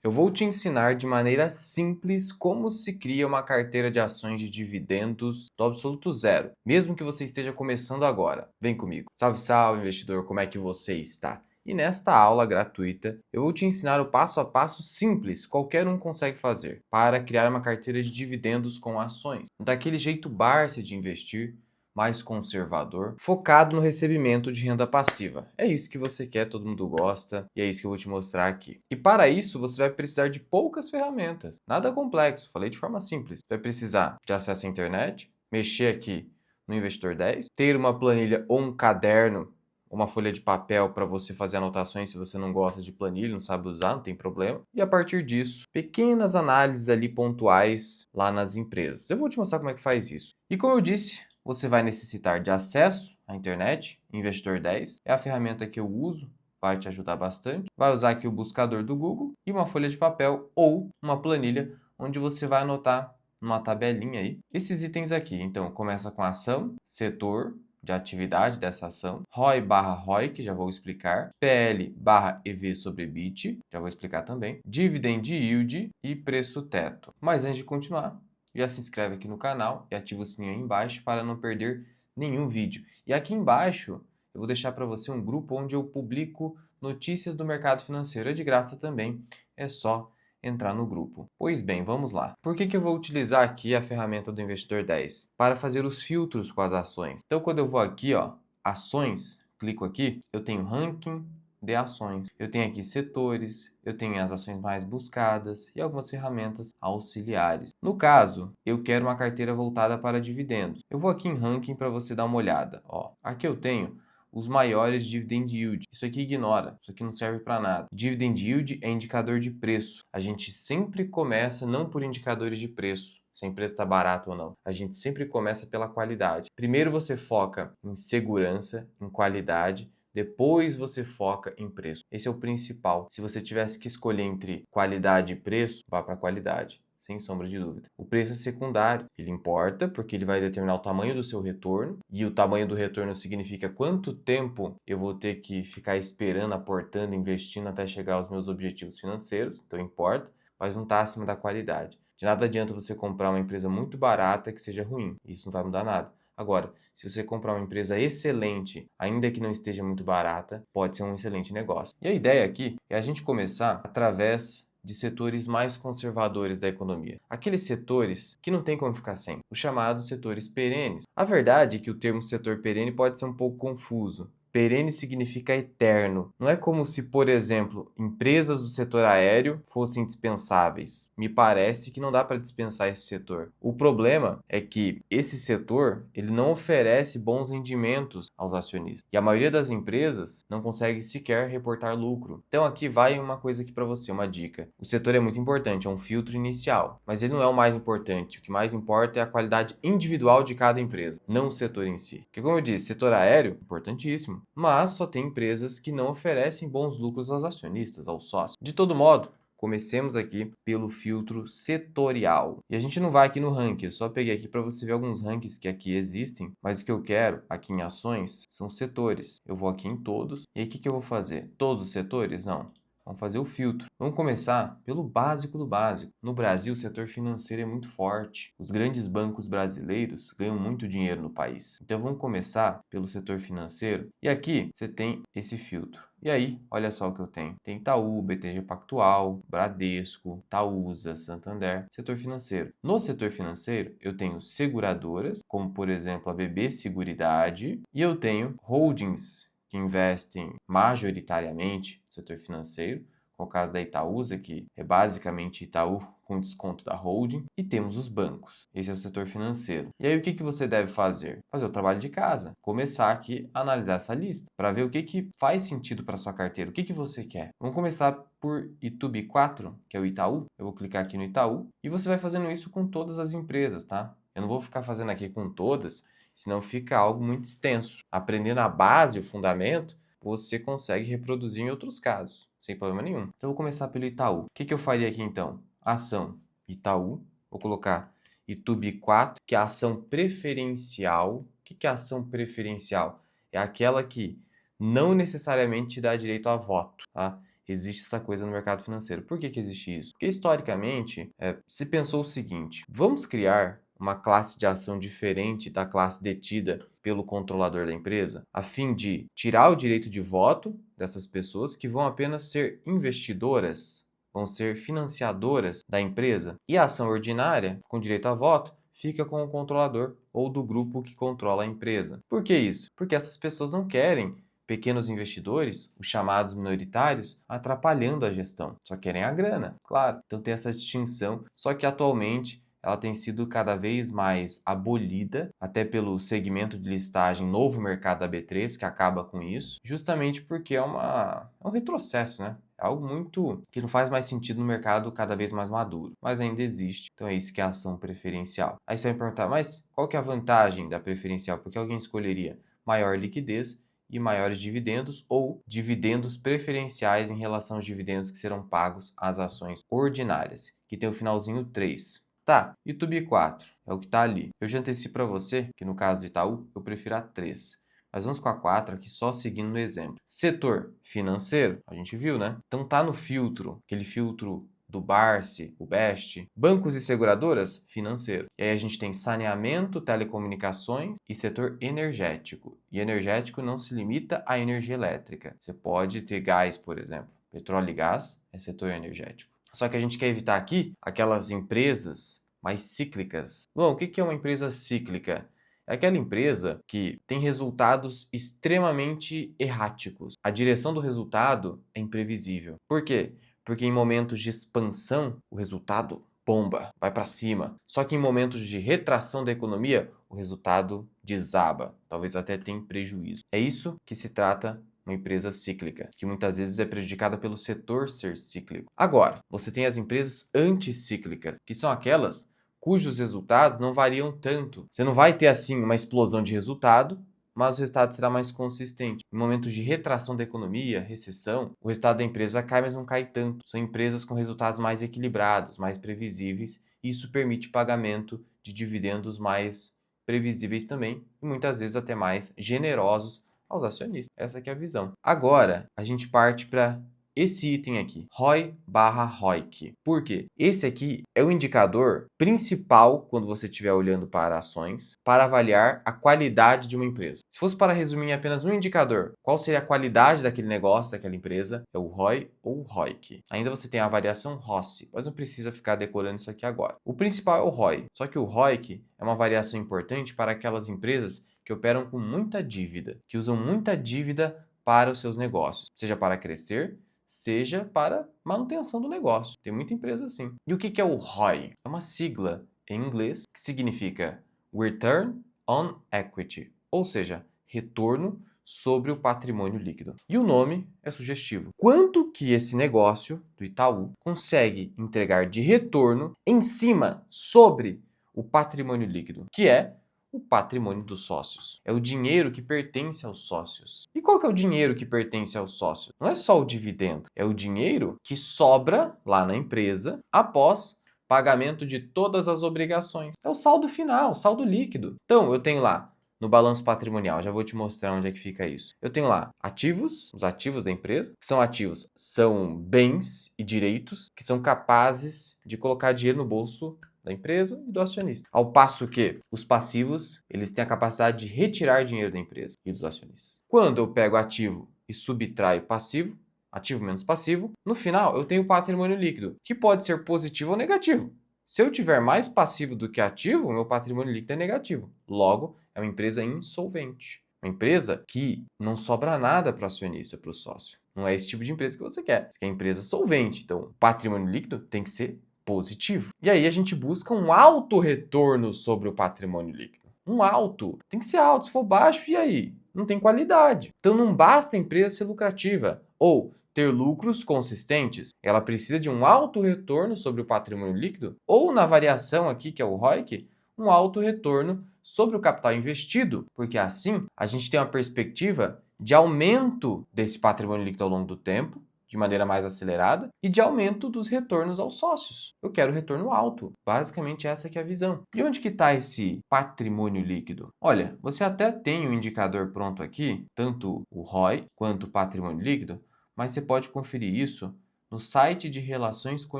Eu vou te ensinar de maneira simples como se cria uma carteira de ações de dividendos do absoluto zero, mesmo que você esteja começando agora. Vem comigo. Salve, salve, investidor, como é que você está? E nesta aula gratuita, eu vou te ensinar o passo a passo simples, qualquer um consegue fazer, para criar uma carteira de dividendos com ações. Daquele jeito Barça de investir, mais conservador, focado no recebimento de renda passiva. É isso que você quer, todo mundo gosta, e é isso que eu vou te mostrar aqui. E para isso, você vai precisar de poucas ferramentas. Nada complexo, falei de forma simples. Você vai precisar de acesso à internet, mexer aqui no Investidor 10, ter uma planilha ou um caderno, uma folha de papel para você fazer anotações se você não gosta de planilha, não sabe usar, não tem problema. E a partir disso, pequenas análises ali pontuais lá nas empresas. Eu vou te mostrar como é que faz isso. E como eu disse, você vai necessitar de acesso à internet. Investidor 10 é a ferramenta que eu uso, vai te ajudar bastante. Vai usar aqui o buscador do Google e uma folha de papel ou uma planilha onde você vai anotar numa tabelinha aí esses itens aqui. Então, começa com ação, setor de atividade dessa ação, ROI barra ROIC, já vou explicar, PL barra EV sobre EBIT, já vou explicar também, Dividend Yield e preço teto. Mas antes de continuar, já se inscreve aqui no canal e ativa o sininho aí embaixo para não perder nenhum vídeo. E aqui embaixo eu vou deixar para você um grupo onde eu publico notícias do mercado financeiro. É de graça também, é só entrar no grupo. Pois bem, vamos lá. Por que eu vou utilizar aqui a ferramenta do Investidor 10? Para fazer os filtros com as ações. Então quando eu vou aqui, ó, ações, clico aqui, eu tenho ranking de ações. Eu tenho aqui setores, eu tenho as ações mais buscadas e algumas ferramentas auxiliares. No caso, eu quero uma carteira voltada para dividendos. Eu vou aqui em ranking para você dar uma olhada. Ó, aqui eu tenho os maiores dividend yield. Isso aqui ignora, isso aqui não serve para nada. Dividend yield é indicador de preço. A gente sempre começa não por indicadores de preço, se a empresa está barata ou não. A gente sempre começa pela qualidade. Primeiro você foca em segurança, em qualidade, depois você foca em preço. Esse é o principal. Se você tivesse que escolher entre qualidade e preço, vá para qualidade, sem sombra de dúvida. O preço é secundário. Ele importa porque ele vai determinar o tamanho do seu retorno. E o tamanho do retorno significa quanto tempo eu vou ter que ficar esperando, aportando, investindo até chegar aos meus objetivos financeiros. Então importa, mas não está acima da qualidade. De nada adianta você comprar uma empresa muito barata que seja ruim. Isso não vai mudar nada. Agora, se você comprar uma empresa excelente, ainda que não esteja muito barata, pode ser um excelente negócio. E a ideia aqui é a gente começar através de setores mais conservadores da economia. Aqueles setores que não tem como ficar sem, os chamados setores perenes. A verdade é que o termo setor perene pode ser um pouco confuso. Perene significa eterno. Não é como se, por exemplo, empresas do setor aéreo fossem dispensáveis. Me parece que não dá para dispensar esse setor. O problema é que esse setor ele não oferece bons rendimentos aos acionistas. E a maioria das empresas não consegue sequer reportar lucro. Então aqui vai uma coisa aqui para você, uma dica. O setor é muito importante, é um filtro inicial, mas ele não é o mais importante. O que mais importa é a qualidade individual de cada empresa, não o setor em si. Porque como eu disse, setor aéreo, importantíssimo, mas só tem empresas que não oferecem bons lucros aos acionistas, aos sócios. De todo modo, comecemos aqui pelo filtro setorial. E a gente não vai aqui no ranking, eu só peguei aqui para você ver alguns rankings que aqui existem, mas o que eu quero aqui em ações são setores. Eu vou aqui em todos, e aí o que eu vou fazer? Todos os setores? Não. Vamos fazer o filtro. Vamos começar pelo básico do básico. No Brasil, o setor financeiro é muito forte. Os grandes bancos brasileiros ganham muito dinheiro no país. Então vamos começar pelo setor financeiro. E aqui você tem esse filtro. E aí, olha só o que eu tenho. Tem Itaú, BTG Pactual, Bradesco, Itaúsa, Santander, setor financeiro. No setor financeiro, eu tenho seguradoras, como por exemplo a BB Seguridade, e eu tenho holdings que investem majoritariamente no setor financeiro, como o caso da Itaúsa, que é basicamente Itaú com desconto da holding, e temos os bancos. Esse é o setor financeiro. E aí o que você deve fazer? Fazer o trabalho de casa. Começar aqui a analisar essa lista, para ver o que faz sentido para sua carteira, o que você quer. Vamos começar por Itubi 4, que é o Itaú. Eu vou clicar aqui no Itaú, e você vai fazendo isso com todas as empresas, tá? Eu não vou ficar fazendo aqui com todas, senão fica algo muito extenso. Aprendendo a base, o fundamento, você consegue reproduzir em outros casos, sem problema nenhum. Então, eu vou começar pelo Itaú. O que eu faria aqui, então? Ação Itaú. Vou colocar Itubi 4, que é a ação preferencial. O que é a ação preferencial? É aquela que não necessariamente te dá direito a voto, tá? Existe essa coisa no mercado financeiro. Por que existe isso? Porque historicamente se pensou o seguinte: vamos criar uma classe de ação diferente da classe detida pelo controlador da empresa, a fim de tirar o direito de voto dessas pessoas que vão apenas ser investidoras, vão ser financiadoras da empresa, e a ação ordinária, com direito a voto, fica com o controlador ou do grupo que controla a empresa. Por que isso? Porque essas pessoas não querem pequenos investidores, os chamados minoritários, atrapalhando a gestão. Só querem a grana, claro. Então tem essa distinção, só que atualmente ela tem sido cada vez mais abolida, até pelo segmento de listagem Novo Mercado da B3, que acaba com isso, justamente porque é um retrocesso, né? É algo muito que não faz mais sentido no mercado cada vez mais maduro, mas ainda existe. Então é isso que é a ação preferencial. Aí você vai me perguntar, mas qual que é a vantagem da preferencial? Porque alguém escolheria maior liquidez e maiores dividendos ou dividendos preferenciais em relação aos dividendos que serão pagos às ações ordinárias, que tem o finalzinho 3. Tá, YouTube 4 é o que está ali. Eu já antecipo para você que no caso do Itaú, eu prefiro a 3. Mas vamos com a 4 aqui só seguindo no exemplo. Setor financeiro, a gente viu, né? Então tá no filtro, aquele filtro do Barsi, o Best. Bancos e seguradoras, financeiro. E aí a gente tem saneamento, telecomunicações e setor energético. E energético não se limita à energia elétrica. Você pode ter gás, por exemplo. Petróleo e gás é setor energético. Só que a gente quer evitar aqui aquelas empresas mais cíclicas. Bom, o que é uma empresa cíclica? É aquela empresa que tem resultados extremamente erráticos. A direção do resultado é imprevisível. Por quê? Porque em momentos de expansão, o resultado bomba, vai para cima. Só que em momentos de retração da economia, o resultado desaba, talvez até tenha prejuízo. É isso que se trata uma empresa cíclica, que muitas vezes é prejudicada pelo setor ser cíclico. Agora, você tem as empresas anticíclicas, que são aquelas cujos resultados não variam tanto. Você não vai ter assim uma explosão de resultado, mas o resultado será mais consistente. Em momentos de retração da economia, recessão, o resultado da empresa cai, mas não cai tanto. São empresas com resultados mais equilibrados, mais previsíveis, e isso permite pagamento de dividendos mais previsíveis também, e muitas vezes até mais generosos aos acionistas. Essa aqui é a visão. Agora, a gente parte para esse item aqui, ROI barra ROIC. Por quê? Esse aqui é o indicador principal quando você estiver olhando para ações para avaliar a qualidade de uma empresa. Se fosse para resumir em apenas um indicador, qual seria a qualidade daquele negócio, daquela empresa? É o ROI ou o ROIC. Ainda você tem a variação ROCE, mas não precisa ficar decorando isso aqui agora. O principal é o ROI, só que o ROIC é uma variação importante para aquelas empresas que operam com muita dívida, que usam muita dívida para os seus negócios, seja para crescer, seja para manutenção do negócio. Tem muita empresa assim. E o que é o ROI? É uma sigla em inglês que significa Return on Equity, ou seja, retorno sobre o patrimônio líquido. E o nome é sugestivo. Quanto que esse negócio do Itaú consegue entregar de retorno em cima sobre o patrimônio líquido, que é o patrimônio dos sócios. É o dinheiro que pertence aos sócios. E qual que é o dinheiro que pertence aos sócios? Não é só o dividendo, é o dinheiro que sobra lá na empresa após pagamento de todas as obrigações. É o saldo final, o saldo líquido. Então, eu tenho lá no balanço patrimonial, já vou te mostrar onde é que fica isso. Eu tenho lá ativos, os ativos da empresa, que são ativos, são bens e direitos que são capazes de colocar dinheiro no bolso da empresa e do acionista. Ao passo que os passivos, eles têm a capacidade de retirar dinheiro da empresa e dos acionistas. Quando eu pego ativo e subtraio passivo, ativo menos passivo, no final eu tenho patrimônio líquido, que pode ser positivo ou negativo. Se eu tiver mais passivo do que ativo, meu patrimônio líquido é negativo. Logo, é uma empresa insolvente. Uma empresa que não sobra nada para o acionista, para o sócio. Não é esse tipo de empresa que você quer. Você quer empresa solvente. Então, o patrimônio líquido tem que ser positivo. E aí a gente busca um alto retorno sobre o patrimônio líquido. Um alto. Tem que ser alto. Se for baixo, e aí? Não tem qualidade. Então não basta a empresa ser lucrativa ou ter lucros consistentes. Ela precisa de um alto retorno sobre o patrimônio líquido ou na variação aqui, que é o ROIC, um alto retorno sobre o capital investido, porque assim a gente tem uma perspectiva de aumento desse patrimônio líquido ao longo do tempo, de maneira mais acelerada, e de aumento dos retornos aos sócios. Eu quero retorno alto. Basicamente essa que é a visão. E onde que está esse patrimônio líquido? Olha, você até tem um indicador pronto aqui, tanto o ROI quanto o patrimônio líquido, mas você pode conferir isso no site de relações com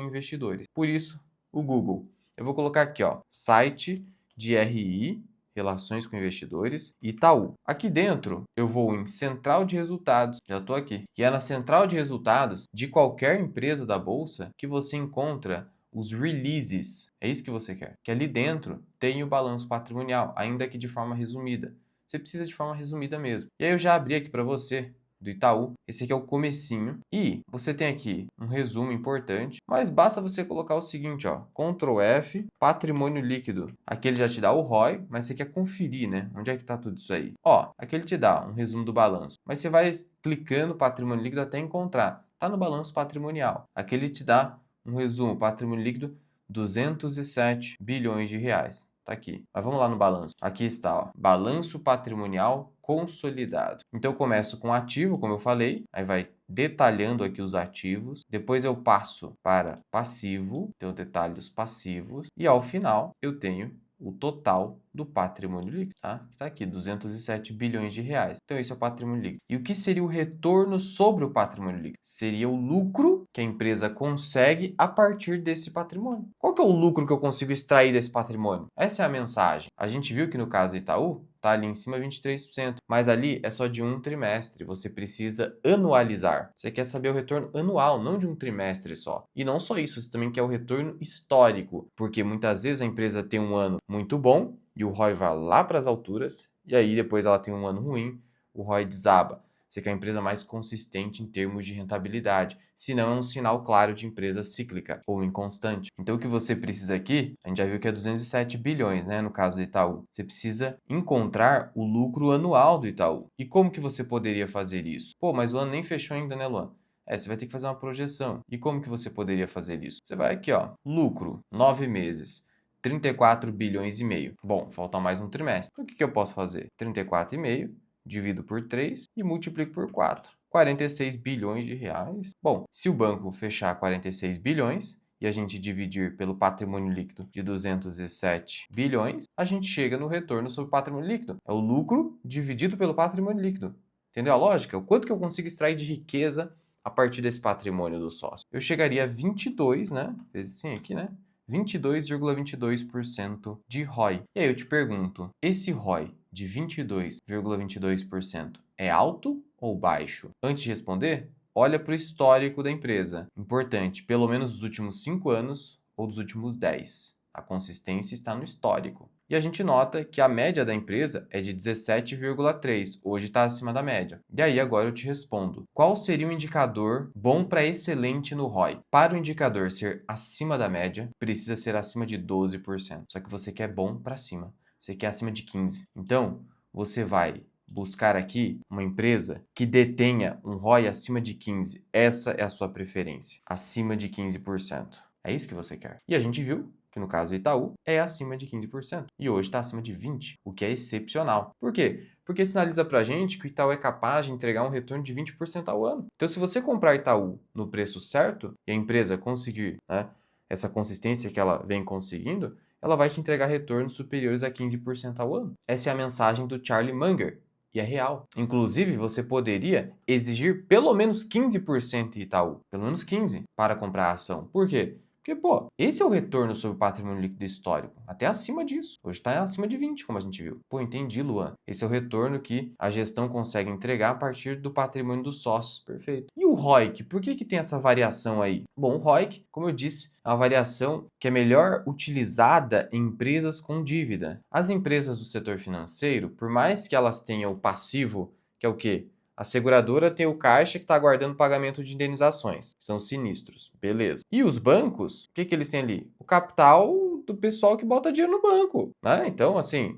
investidores. Por isso, o Google. Eu vou colocar aqui, ó, site de RI, Relações com Investidores, Itaú. Aqui dentro, eu vou em Central de Resultados, já estou aqui. E é na Central de Resultados de qualquer empresa da Bolsa que você encontra os releases. É isso que você quer. Que ali dentro tem o balanço patrimonial, ainda que de forma resumida. Você precisa de forma resumida mesmo. E aí eu já abri aqui para você do Itaú. Esse aqui é o comecinho. E você tem aqui um resumo importante, mas basta você colocar o seguinte, ó, Ctrl F, patrimônio líquido. Aqui ele já te dá o ROI, mas você quer conferir, né? Onde é que tá tudo isso aí? Ó, aqui ele te dá um resumo do balanço, mas você vai clicando patrimônio líquido até encontrar. Tá no balanço patrimonial. Aqui ele te dá um resumo, patrimônio líquido, 207 bilhões de reais. Tá aqui. Mas vamos lá no balanço. Aqui está, ó, balanço patrimonial consolidado. Então eu começo com ativo, como eu falei, aí vai detalhando aqui os ativos, depois eu passo para passivo, então eu detalho os passivos, e ao final eu tenho o total do patrimônio líquido, tá? Que tá aqui, 207 bilhões de reais. Então esse é o patrimônio líquido. E o que seria o retorno sobre o patrimônio líquido? Seria o lucro que a empresa consegue a partir desse patrimônio. Qual que é o lucro que eu consigo extrair desse patrimônio? Essa é a mensagem. A gente viu que no caso do Itaú, tá ali em cima 23%, mas ali é só de um trimestre, você precisa anualizar. Você quer saber o retorno anual, não de um trimestre só. E não só isso, você também quer o retorno histórico, porque muitas vezes a empresa tem um ano muito bom e o ROI vai lá para as alturas, e aí depois ela tem um ano ruim, o ROI desaba. Você quer uma empresa mais consistente em termos de rentabilidade, senão é um sinal claro de empresa cíclica ou inconstante. Então o que você precisa aqui, a gente já viu que é 207 bilhões, né, no caso do Itaú. Você precisa encontrar o lucro anual do Itaú. E como que você poderia fazer isso? Pô, mas o ano nem fechou ainda, né, Luan? Você vai ter que fazer uma projeção. E como que você poderia fazer isso? Você vai aqui, ó, lucro, 9 meses. 34 bilhões e meio. Bom, falta mais um trimestre. Então, o que que eu posso fazer? 34,5 divido por 3 e multiplico por 4. 46 bilhões de reais. Bom, se o banco fechar 46 bilhões e a gente dividir pelo patrimônio líquido de 207 bilhões, a gente chega no retorno sobre o patrimônio líquido. É o lucro dividido pelo patrimônio líquido. Entendeu a lógica? O quanto que eu consigo extrair de riqueza a partir desse patrimônio do sócio? Eu chegaria a 22, né? Vezes sim aqui, né? 22,22% de ROI. E aí eu te pergunto, esse ROI de 22,22% é alto ou baixo? Antes de responder, olha para o histórico da empresa. Importante, pelo menos dos últimos 5 anos ou dos últimos 10. A consistência está no histórico. E a gente nota que a média da empresa é de 17,3, hoje está acima da média. E aí agora eu te respondo, qual seria um indicador bom para excelente no ROI? Para o indicador ser acima da média, precisa ser acima de 12%. Só que você quer bom para cima, você quer acima de 15%. Então, você vai buscar aqui uma empresa que detenha um ROI acima de 15%. Essa é a sua preferência, acima de 15%. É isso que você quer. E a gente viu que no caso do Itaú é acima de 15%. E hoje está acima de 20%, o que é excepcional. Por quê? Porque sinaliza para a gente que o Itaú é capaz de entregar um retorno de 20% ao ano. Então, se você comprar Itaú no preço certo e a empresa conseguir, né, essa consistência que ela vem conseguindo, ela vai te entregar retornos superiores a 15% ao ano. Essa é a mensagem do Charlie Munger. E é real. Inclusive, você poderia exigir pelo menos 15% de Itaú. Pelo menos 15% para comprar a ação. Por quê? Porque, pô, esse é o retorno sobre o patrimônio líquido histórico. Até acima disso. Hoje está acima de 20, como a gente viu. Pô, entendi, Luan. Esse é o retorno que a gestão consegue entregar a partir do patrimônio dos sócios. Perfeito. E o ROIC? Por que tem essa variação aí? Bom, o ROIC, como eu disse, é uma variação que é melhor utilizada em empresas com dívida. As empresas do setor financeiro, por mais que elas tenham o passivo, que é o quê? A seguradora tem o caixa que está aguardando pagamento de indenizações, que são sinistros. Beleza. E os bancos, o que eles têm ali? O capital do pessoal que bota dinheiro no banco, né? Então, assim,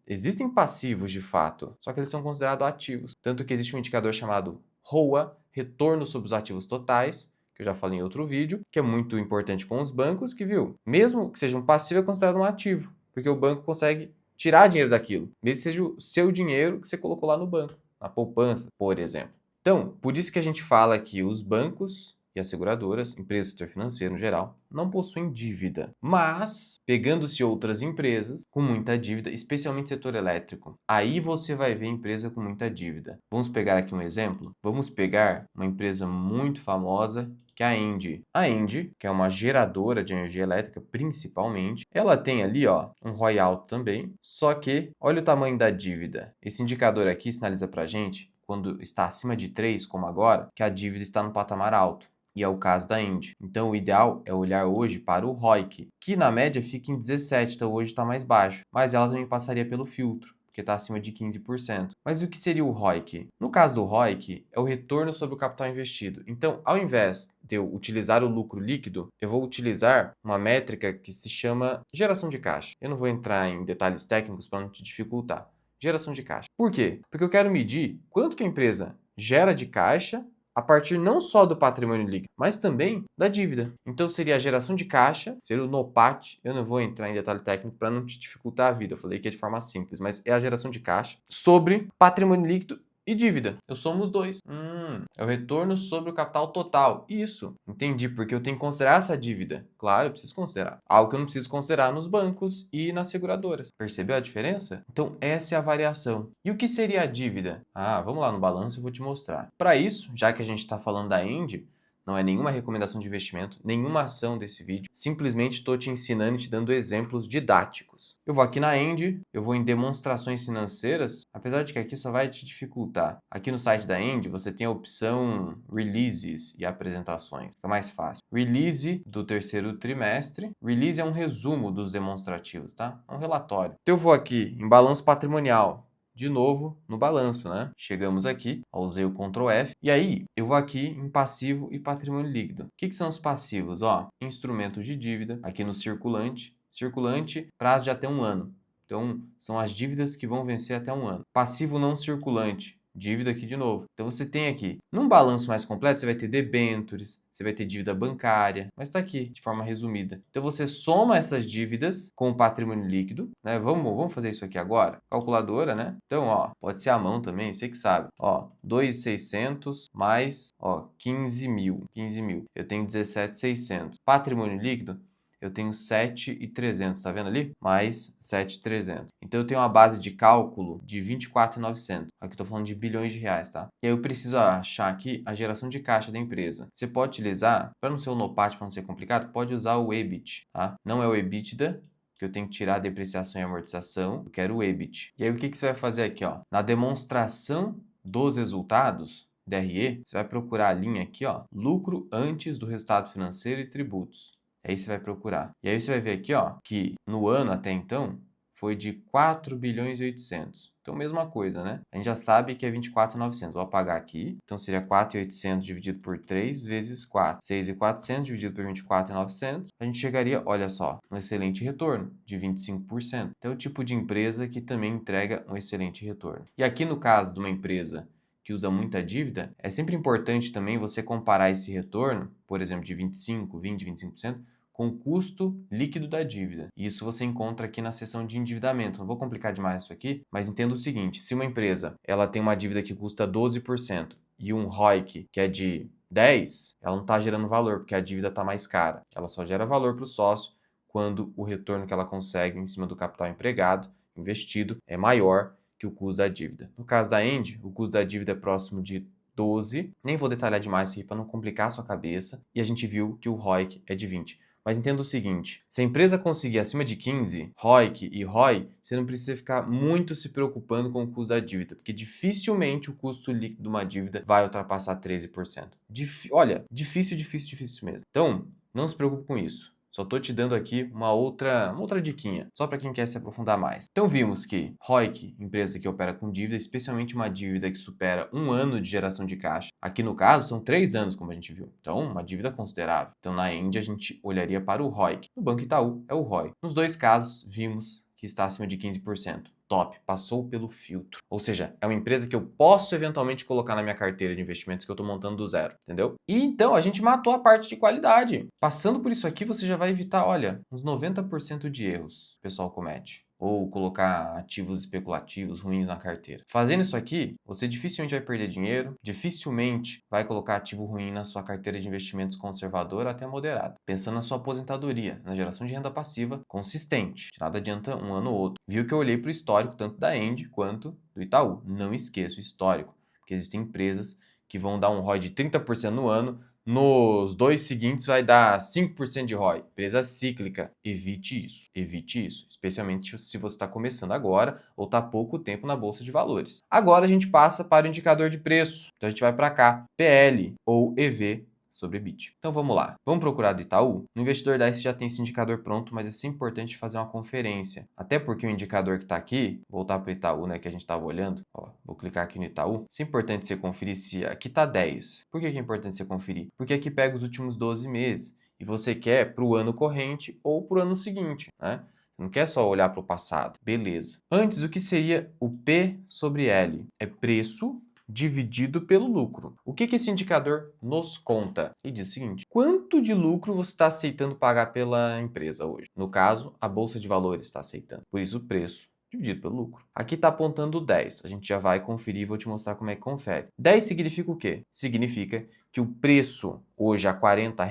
existem passivos de fato, só que eles são considerados ativos. Tanto que existe um indicador chamado ROA, Retorno sobre os Ativos Totais, que eu já falei em outro vídeo, que é muito importante com os bancos, que viu, mesmo que seja um passivo, é considerado um ativo, porque o banco consegue tirar dinheiro daquilo, mesmo que seja o seu dinheiro que você colocou lá no banco, na poupança, por exemplo. Então, por isso que a gente fala que os bancos e as seguradoras, empresas do setor financeiro no geral, não possuem dívida. Mas, pegando-se outras empresas com muita dívida, especialmente setor elétrico, aí você vai ver empresa com muita dívida. Vamos pegar aqui um exemplo? Vamos pegar uma empresa muito famosa, que é a Engie. A Engie, que é uma geradora de energia elétrica, principalmente, ela tem ali, ó, um ROI alto também, só que olha o tamanho da dívida. Esse indicador aqui sinaliza pra gente, quando está acima de 3, como agora, que a dívida está no patamar alto. E é o caso da Engie. Então, o ideal é olhar hoje para o ROIC, que na média fica em 17, então hoje está mais baixo. Mas ela também passaria pelo filtro, porque está acima de 15%. Mas o que seria o ROIC? No caso do ROIC, é o retorno sobre o capital investido. Então, ao invés de eu utilizar o lucro líquido, eu vou utilizar uma métrica que se chama geração de caixa. Eu não vou entrar em detalhes técnicos para não te dificultar. Geração de caixa. Por quê? Porque eu quero medir quanto que a empresa gera de caixa a partir não só do patrimônio líquido, mas também da dívida. Então seria a geração de caixa, seria o NOPAT. Eu não vou entrar em detalhe técnico para não te dificultar a vida. Eu falei que é de forma simples, mas é a geração de caixa sobre patrimônio líquido e dívida. Eu somo os dois. É o retorno sobre o capital total. Isso. Entendi, porque eu tenho que considerar essa dívida. Claro, eu preciso considerar. Algo que eu não preciso considerar nos bancos e nas seguradoras. Percebeu a diferença? Então, essa é a variação. E o que seria a dívida? Vamos lá no balanço e eu vou te mostrar. Para isso, já que a gente está falando da Engie, não é nenhuma recomendação de investimento, nenhuma ação desse vídeo. Simplesmente estou te ensinando e te dando exemplos didáticos. Eu vou aqui na Engie, eu vou em demonstrações financeiras, apesar de que aqui só vai te dificultar. Aqui no site da Engie você tem a opção Releases e apresentações. É mais fácil. Release do terceiro trimestre. Release é um resumo dos demonstrativos, tá? É um relatório. Então eu vou aqui em balanço patrimonial. De novo no balanço, né? Chegamos aqui, usei o Ctrl F, e aí eu vou aqui em passivo e patrimônio líquido. O que são os passivos? Ó, instrumentos de dívida, aqui no circulante, prazo de até 1 ano. Então, são as dívidas que vão vencer até 1 ano. Passivo não circulante, dívida aqui de novo. Então, você tem aqui, num balanço mais completo, você vai ter debêntures, você vai ter dívida bancária, mas está aqui de forma resumida. Então, você soma essas dívidas com o patrimônio líquido, né? Vamos fazer isso aqui agora? Calculadora, né? Então, ó, pode ser à mão também, você que sabe. Ó, 2.600 mais, ó, 15 mil. Eu tenho 17.600. Patrimônio líquido, eu tenho 7.300, tá vendo ali? Mais 7.300. Então eu tenho uma base de cálculo de 24.900. Aqui eu tô falando de bilhões de reais, tá? E aí eu preciso achar aqui a geração de caixa da empresa. Você pode utilizar, para não ser o NOPAT, para não ser complicado, pode usar o EBIT, tá? Não é o EBITDA, que eu tenho que tirar a depreciação e amortização, eu quero o EBIT. E aí o que você vai fazer aqui, ó? Na demonstração dos resultados, DRE, você vai procurar a linha aqui, ó, lucro antes do resultado financeiro e tributos. Aí você vai procurar. E aí você vai ver aqui, ó, que no ano até então foi de 4 bilhões e 800. Então, mesma coisa, né? A gente já sabe que é 24.900. Vou apagar aqui. Então, seria 4.800 dividido por 3 vezes 4. 6.400 dividido por 24.900. A gente chegaria, olha só, um excelente retorno de 25%. Então, é o tipo de empresa que também entrega um excelente retorno. E aqui no caso de uma empresa que usa muita dívida, é sempre importante também você comparar esse retorno, por exemplo, de 25, 20, 25%, com o custo líquido da dívida. Isso você encontra aqui na seção de endividamento. Não vou complicar demais isso aqui, mas entenda o seguinte, se uma empresa ela tem uma dívida que custa 12% e um ROIC que é de 10, ela não está gerando valor, porque a dívida está mais cara. Ela só gera valor para o sócio quando o retorno que ela consegue em cima do capital empregado, investido, é maior que o custo da dívida. No caso da Engie, o custo da dívida é próximo de 12. Nem vou detalhar demais aqui para não complicar a sua cabeça. E a gente viu que o ROIC é de 20. Mas entenda o seguinte, se a empresa conseguir acima de 15, ROIC e ROI, você não precisa ficar muito se preocupando com o custo da dívida, porque dificilmente o custo líquido de uma dívida vai ultrapassar 13%. Olha, difícil mesmo. Então, não se preocupe com isso. Só estou te dando aqui uma outra diquinha, só para quem quer se aprofundar mais. Então vimos que ROIC, empresa que opera com dívida, especialmente uma dívida que supera 1 ano de geração de caixa. Aqui no caso são 3 anos, como a gente viu. Então, uma dívida considerável. Então na Engie a gente olharia para o ROIC. No Banco Itaú é o ROI. Nos dois casos, vimos que está acima de 15%. Top, passou pelo filtro. Ou seja, é uma empresa que eu posso eventualmente colocar na minha carteira de investimentos que eu estou montando do zero, entendeu? E então a gente matou a parte de qualidade. Passando por isso aqui, você já vai evitar, olha, uns 90% de erros que o pessoal comete. ou colocar ativos especulativos ruins na carteira. Fazendo isso aqui, você dificilmente vai perder dinheiro, dificilmente vai colocar ativo ruim na sua carteira de investimentos conservadora até moderada. Pensando na sua aposentadoria, na geração de renda passiva consistente. Nada adianta um ano ou outro. Viu que eu olhei para o histórico tanto da Engie quanto do Itaú. Não esqueça o histórico, porque existem empresas que vão dar um ROI de 30% no ano, nos 2 seguintes vai dar 5% de ROI. Empresa cíclica. Evite isso. Evite isso. Especialmente se você está começando agora ou está há pouco tempo na Bolsa de Valores. Agora a gente passa para o indicador de preço. Então a gente vai para cá. PL ou EV sobre EBIT. Então vamos lá. Vamos procurar do Itaú? No Investidor 10 já tem esse indicador pronto, mas é sempre importante fazer uma conferência. Até porque o indicador que está aqui, voltar para o Itaú, né, que a gente estava olhando, ó, vou clicar aqui no Itaú. É importante você conferir se aqui está 10. Por que é importante você conferir? Porque aqui pega os últimos 12 meses e você quer para o ano corrente ou para o ano seguinte, né? Não quer só olhar para o passado. Beleza. Antes, o que seria o P sobre L? É preço dividido pelo lucro. O que esse indicador nos conta? E diz o seguinte: quanto de lucro você está aceitando pagar pela empresa hoje? No caso, a Bolsa de Valores está aceitando. Por isso, o preço dividido pelo lucro. Aqui está apontando 10. A gente já vai conferir e vou te mostrar como é que confere. 10 significa o quê? Significa que o preço hoje a R$ 40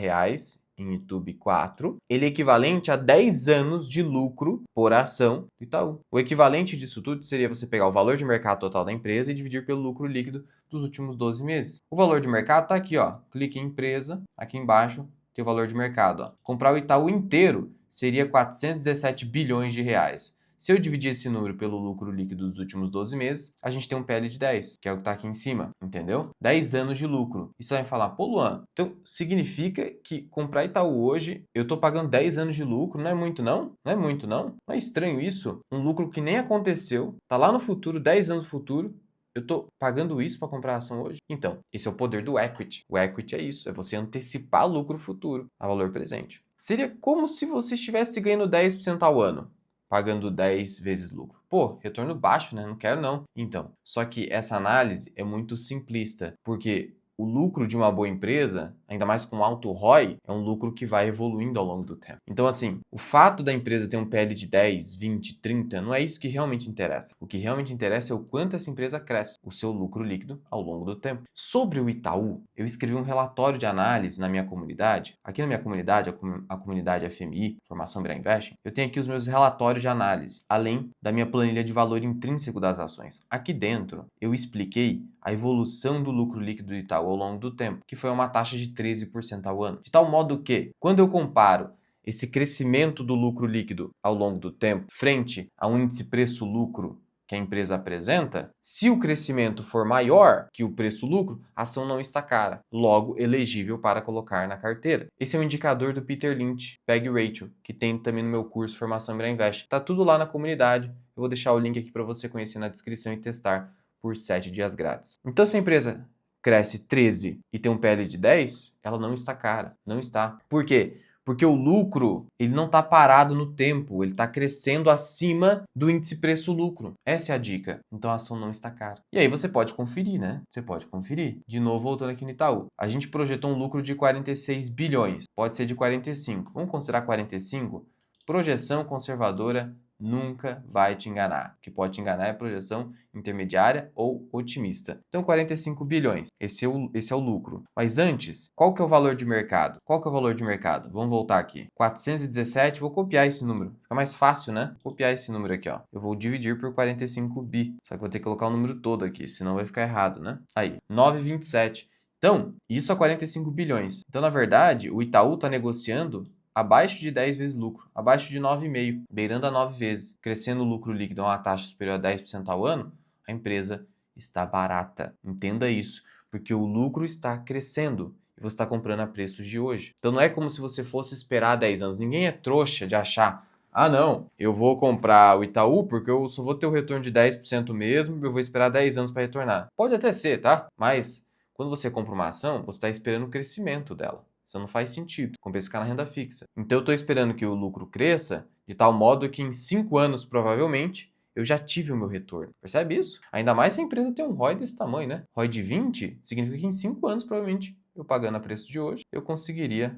em YouTube 4, ele é equivalente a 10 anos de lucro por ação do Itaú. O equivalente disso tudo seria você pegar o valor de mercado total da empresa e dividir pelo lucro líquido dos últimos 12 meses. O valor de mercado está aqui, ó. Clique em empresa, aqui embaixo tem o valor de mercado. Ó. Comprar o Itaú inteiro seria 417 bilhões de reais. Se eu dividir esse número pelo lucro líquido dos últimos 12 meses, a gente tem um PL de 10, que é o que está aqui em cima, entendeu? 10 anos de lucro. E você vai falar, pô, Luan, então significa que comprar Itaú hoje, eu estou pagando 10 anos de lucro, não é muito não? Não é muito não? Não é estranho isso? Um lucro que nem aconteceu, tá lá no futuro, 10 anos no futuro, eu estou pagando isso para comprar a ação hoje? Então, esse é o poder do equity. O equity é isso, é você antecipar lucro futuro a valor presente. Seria como se você estivesse ganhando 10% ao ano, pagando 10 vezes lucro. Pô, retorno baixo, né? Não quero não. Então, só que essa análise é muito simplista, porque o lucro de uma boa empresa, ainda mais com alto ROI, é um lucro que vai evoluindo ao longo do tempo. Então, assim, o fato da empresa ter um PL de 10, 20, 30, não é isso que realmente interessa. O que realmente interessa é o quanto essa empresa cresce, o seu lucro líquido ao longo do tempo. Sobre o Itaú, eu escrevi um relatório de análise na minha comunidade. Aqui na minha comunidade, a comunidade FMI, Formação Bra Invest, eu tenho aqui os meus relatórios de análise, além da minha planilha de valor intrínseco das ações. Aqui dentro, eu expliquei a evolução do lucro líquido do Itaú ao longo do tempo, que foi uma taxa de 13% ao ano. De tal modo que, quando eu comparo esse crescimento do lucro líquido ao longo do tempo frente a um índice preço-lucro que a empresa apresenta, se o crescimento for maior que o preço-lucro, a ação não está cara, logo elegível para colocar na carteira. Esse é um indicador do Peter Lynch, PEG Ratio, que tem também no meu curso Formação Bra Invest. Tá tudo lá na comunidade. Eu vou deixar o link aqui para você conhecer na descrição e testar por 7 dias grátis. Então, se a empresa cresce 13 e tem um PL de 10, ela não está cara. Não está. Por quê? Porque o lucro, ele não está parado no tempo, ele está crescendo acima do índice preço-lucro. Essa é a dica. Então a ação não está cara. E aí você pode conferir, né? Você pode conferir. De novo, voltando aqui no Itaú. A gente projetou um lucro de 46 bilhões. Pode ser de 45. Vamos considerar 45? Projeção conservadora nunca vai te enganar. O que pode te enganar é a projeção intermediária ou otimista. Então, 45 bilhões. Esse é o lucro. Mas antes, qual que é o valor de mercado? Qual que é o valor de mercado? Vamos voltar aqui. 417, vou copiar esse número. Fica mais fácil, né? Vou copiar esse número aqui, ó. Eu vou dividir por 45 bi. Só que vou ter que colocar o número todo aqui, senão vai ficar errado, né? Aí, 9,27. Então, isso a 45 bilhões. Então, na verdade, o Itaú está negociando abaixo de 10 vezes lucro, abaixo de 9,5, beirando a 9 vezes, crescendo o lucro líquido a uma taxa superior a 10% ao ano, a empresa está barata. Entenda isso, porque o lucro está crescendo e você está comprando a preços de hoje. Então não é como se você fosse esperar 10 anos. Ninguém é trouxa de achar, ah não, eu vou comprar o Itaú porque eu só vou ter o retorno de 10% mesmo, eu vou esperar 10 anos para retornar. Pode até ser, tá? Mas quando você compra uma ação, você está esperando o crescimento dela. Isso não faz sentido. Compensa ficar na renda fixa. Então eu estou esperando que o lucro cresça de tal modo que em 5 anos, provavelmente, eu já tive o meu retorno. Percebe isso? Ainda mais se a empresa tem um ROI desse tamanho, né? ROI de 20 significa que em 5 anos, provavelmente, eu pagando a preço de hoje, eu conseguiria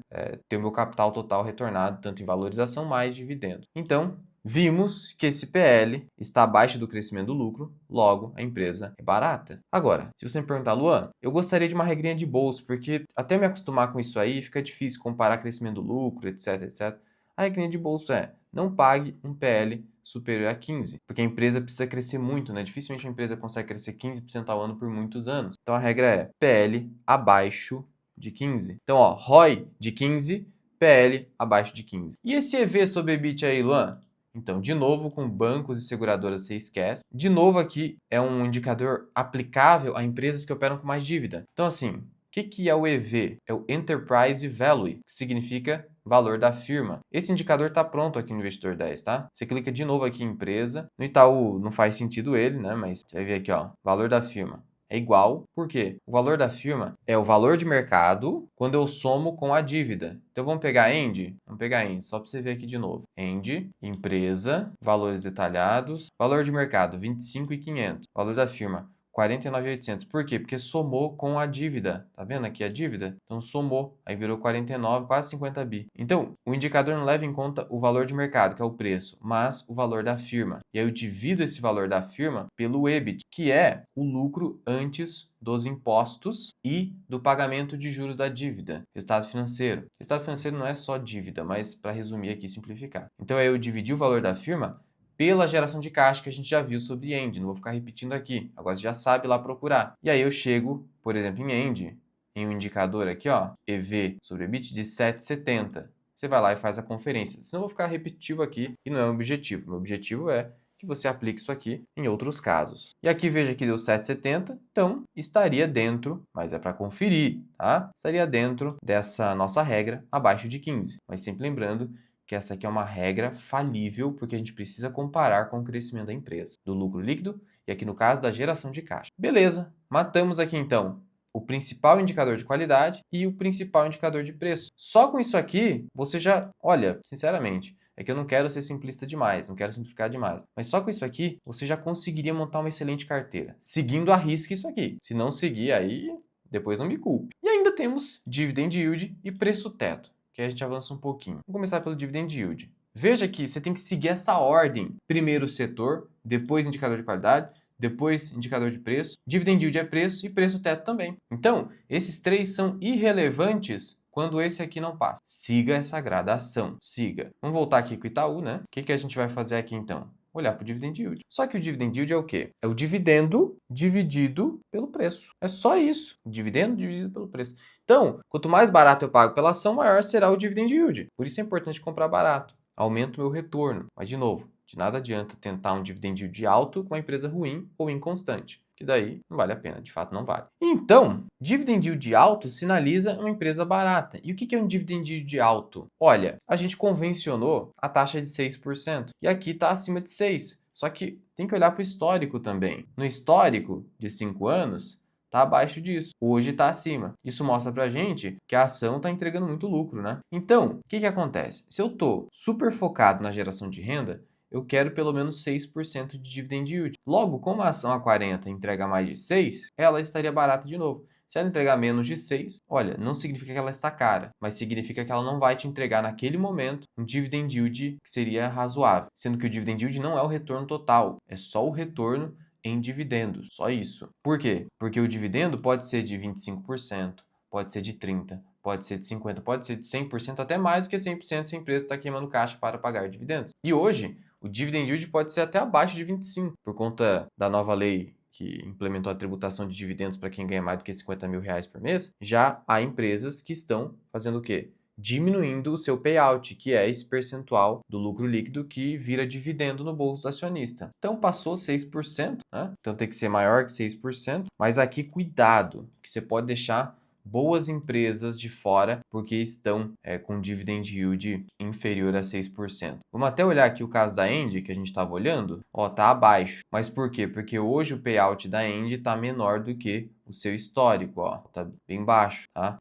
ter o meu capital total retornado, tanto em valorização mais dividendos. Então, Vimos que esse PL está abaixo do crescimento do lucro, logo a empresa é barata. Agora, se você me perguntar, Luan, eu gostaria de uma regrinha de bolso, porque até me acostumar com isso aí fica difícil comparar crescimento do lucro, etc, etc. A regrinha de bolso é: não pague um PL superior a 15, porque a empresa precisa crescer muito, né? Dificilmente a empresa consegue crescer 15% ao ano por muitos anos. Então a regra é PL abaixo de 15. Então, ó, ROI de 15, PL abaixo de 15. E esse EV sobre EBIT aí, Luan? Então, de novo, com bancos e seguradoras você esquece. De novo, aqui é um indicador aplicável a empresas que operam com mais dívida. Então, assim, o que é o EV? É o Enterprise Value, que significa valor da firma. Esse indicador está pronto aqui no Investidor 10, tá? Você clica de novo aqui em empresa. No Itaú não faz sentido ele, né? Mas você vai ver aqui, ó, valor da firma. É igual, por quê? O valor da firma é o valor de mercado quando eu somo com a dívida. Então vamos pegar End? Vamos pegar End, só para você ver aqui de novo. End, empresa, valores detalhados, valor de mercado 25.500, valor da firma 49.800. Por quê? Porque somou com a dívida. Tá vendo aqui a dívida? Então somou, aí virou 49, quase 50 bi. Então, o indicador não leva em conta o valor de mercado, que é o preço, mas o valor da firma. E aí eu divido esse valor da firma pelo EBIT, que é o lucro antes dos impostos e do pagamento de juros da dívida. Resultado financeiro. Resultado financeiro não é só dívida, mas para resumir aqui e simplificar. Então, aí eu dividi o valor da firma pela geração de caixa que a gente já viu sobre End. Não vou ficar repetindo aqui. Agora você já sabe lá procurar. E aí eu chego, por exemplo, em End, em um indicador aqui, ó, EV sobre EBIT de 7,70. Você vai lá e faz a conferência. Senão eu vou ficar repetitivo aqui e não é o objetivo. Meu objetivo é que você aplique isso aqui em outros casos. E aqui veja que deu 7,70, então estaria dentro, mas é para conferir, tá? Estaria dentro dessa nossa regra abaixo de 15. Mas sempre lembrando que essa aqui é uma regra falível, porque a gente precisa comparar com o crescimento da empresa, do lucro líquido e aqui no caso da geração de caixa. Beleza, matamos aqui então o principal indicador de qualidade e o principal indicador de preço. Só com isso aqui, você já, olha, sinceramente, é que eu não quero ser simplista demais, não quero simplificar demais. Mas só com isso aqui, você já conseguiria montar uma excelente carteira, seguindo à risca isso aqui. Se não seguir aí, depois não me culpe. E ainda temos dividend yield e preço teto, que aí a gente avança um pouquinho. Vamos começar pelo dividend yield. Veja que você tem que seguir essa ordem. Primeiro o setor, depois indicador de qualidade, depois indicador de preço, dividend yield é preço e preço teto também. Então, esses três são irrelevantes quando esse aqui não passa. Siga essa gradação, siga. Vamos voltar aqui com o Itaú, né? O que a gente vai fazer aqui então? Olhar para o dividend yield. Só que o dividend yield é o quê? É o dividendo dividido pelo preço. É só isso. Dividendo dividido pelo preço. Então, quanto mais barato eu pago pela ação, maior será o dividend yield. Por isso é importante comprar barato. Aumenta o meu retorno. Mas, de novo, de nada adianta tentar um dividend yield alto com uma empresa ruim ou inconstante, que daí não vale a pena, de fato não vale. Então, dividend yield alto sinaliza uma empresa barata. E o que é um dividend yield alto? Olha, a gente convencionou a taxa de 6% e aqui está acima de 6%. Só que tem que olhar para o histórico também. No histórico de 5 anos, está abaixo disso. Hoje está acima. Isso mostra para a gente que a ação está entregando muito lucro, né? Então, o que acontece? Se eu estou super focado na geração de renda, eu quero pelo menos 6% de dividend yield. Logo, como a ação a 40 entrega mais de 6, ela estaria barata de novo. Se ela entregar menos de 6, olha, não significa que ela está cara, mas significa que ela não vai te entregar naquele momento um dividend yield que seria razoável. Sendo que o dividend yield não é o retorno total, é só o retorno em dividendos, só isso. Por quê? Porque o dividendo pode ser de 25%, pode ser de 30%, pode ser de 50%, pode ser de 100%, até mais do que 100% se a empresa está queimando caixa para pagar dividendos. E hoje, o dividend yield pode ser até abaixo de 25%, por conta da nova lei que implementou a tributação de dividendos para quem ganha mais do que 50 mil reais por mês. Já há empresas que estão fazendo o quê? Diminuindo o seu payout, que é esse percentual do lucro líquido que vira dividendo no bolso do acionista. Então passou 6%, né? Então tem que ser maior que 6%, mas aqui cuidado, que você pode deixar boas empresas de fora porque estão com dividend yield inferior a 6%. Vamos até olhar aqui o caso da End, que a gente estava olhando. Ó, tá abaixo. Mas por quê? Porque hoje o payout da End está menor do que o seu histórico, ó, tá bem baixo, tá?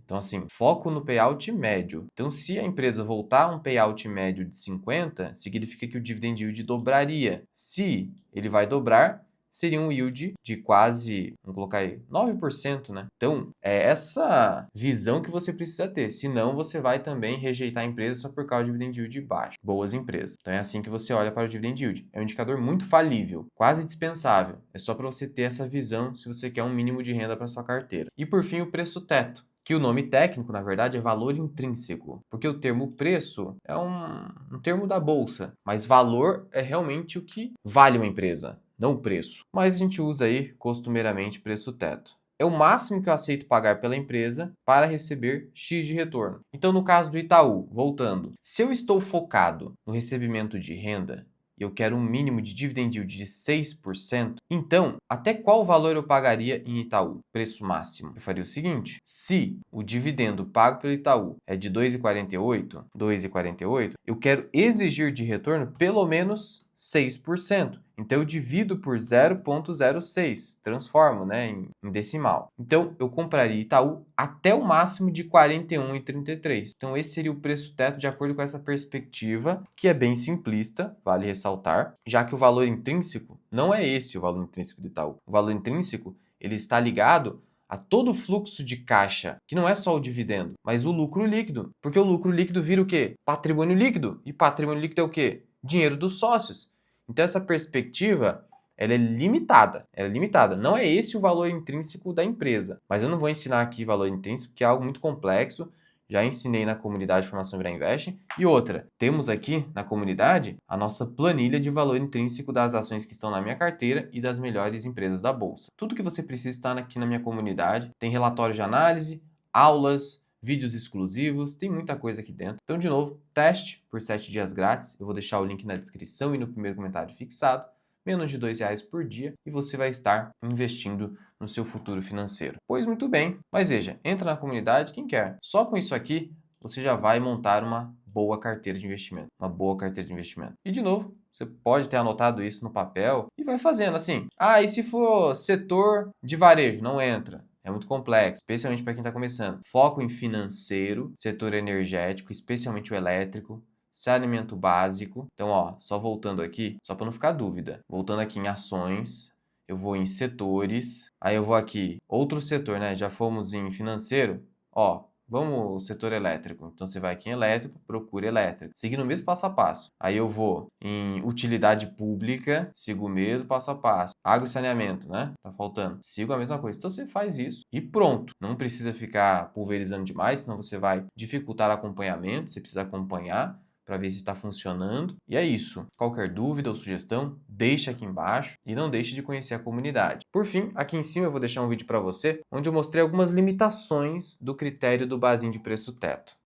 Então, assim, foco no payout médio. Então, se a empresa voltar a um payout médio de 50, significa que o dividend yield dobraria. Se ele vai dobrar, seria um yield de quase, vamos colocar aí, 9%, né? Então, é essa visão que você precisa ter, senão você vai também rejeitar a empresa só por causa de dividend yield baixo. Boas empresas. Então, é assim que você olha para o dividend yield. É um indicador muito falível, quase dispensável. É só para você ter essa visão se você quer um mínimo de renda para sua carteira. E por fim, o preço teto, que o nome técnico, na verdade, é valor intrínseco, porque o termo preço é um termo da bolsa, mas valor é realmente o que vale uma empresa, não o preço. Mas a gente usa aí costumeiramente preço teto. É o máximo que eu aceito pagar pela empresa para receber X de retorno. Então, no caso do Itaú, voltando, se eu estou focado no recebimento de renda, eu quero um mínimo de dividend yield de 6%, então, até qual valor eu pagaria em Itaú? Preço máximo. Eu faria o seguinte, se o dividendo pago pelo Itaú é de 2,48, eu quero exigir de retorno pelo menos 6%. Então, eu divido por 0,06, transformo, né, em decimal. Então, eu compraria Itaú até o máximo de 41,33. Então, esse seria o preço teto de acordo com essa perspectiva, que é bem simplista, vale ressaltar, já que o valor intrínseco não é esse o valor intrínseco do Itaú. O valor intrínseco, ele está ligado a todo o fluxo de caixa, que não é só o dividendo, mas o lucro líquido. Porque o lucro líquido vira o quê? Patrimônio líquido. E patrimônio líquido é o quê? Dinheiro dos sócios. Então essa perspectiva, ela é limitada. Ela é limitada. Não é esse o valor intrínseco da empresa. Mas eu não vou ensinar aqui valor intrínseco, que é algo muito complexo. Já ensinei na comunidade de formação Vira Invest. E outra, temos aqui na comunidade a nossa planilha de valor intrínseco das ações que estão na minha carteira e das melhores empresas da bolsa. Tudo que você precisa está aqui na minha comunidade. Tem relatório de análise, aulas, vídeos exclusivos, tem muita coisa aqui dentro. Então, de novo, teste por 7 dias grátis. Eu vou deixar o link na descrição e no primeiro comentário fixado. Menos de R$ 2 por dia e você vai estar investindo no seu futuro financeiro. Pois muito bem, mas veja, entra na comunidade quem quer. Só com isso aqui, você já vai montar uma boa carteira de investimento. Uma boa carteira de investimento. E de novo, você pode ter anotado isso no papel e vai fazendo assim. Ah, e se for setor de varejo? Não entra. É muito complexo, especialmente para quem está começando. Foco em financeiro, setor energético, especialmente o elétrico, saneamento básico. Então, ó, só voltando aqui, só para não ficar dúvida. Voltando aqui em ações, eu vou em setores, aí eu vou aqui, outro setor, né? Já fomos em financeiro, ó, vamos ao setor elétrico. Então, você vai aqui em elétrico, procura elétrico. Seguindo o mesmo passo a passo. Aí eu vou em utilidade pública, sigo o mesmo passo a passo. Água e saneamento, né? Tá faltando. Sigo a mesma coisa. Então, você faz isso e pronto. Não precisa ficar pulverizando demais, senão você vai dificultar o acompanhamento. Você precisa acompanhar para ver se está funcionando. E é isso. Qualquer dúvida ou sugestão, deixa aqui embaixo e não deixe de conhecer a comunidade. Por fim, aqui em cima eu vou deixar um vídeo para você onde eu mostrei algumas limitações do critério do Basel de preço teto.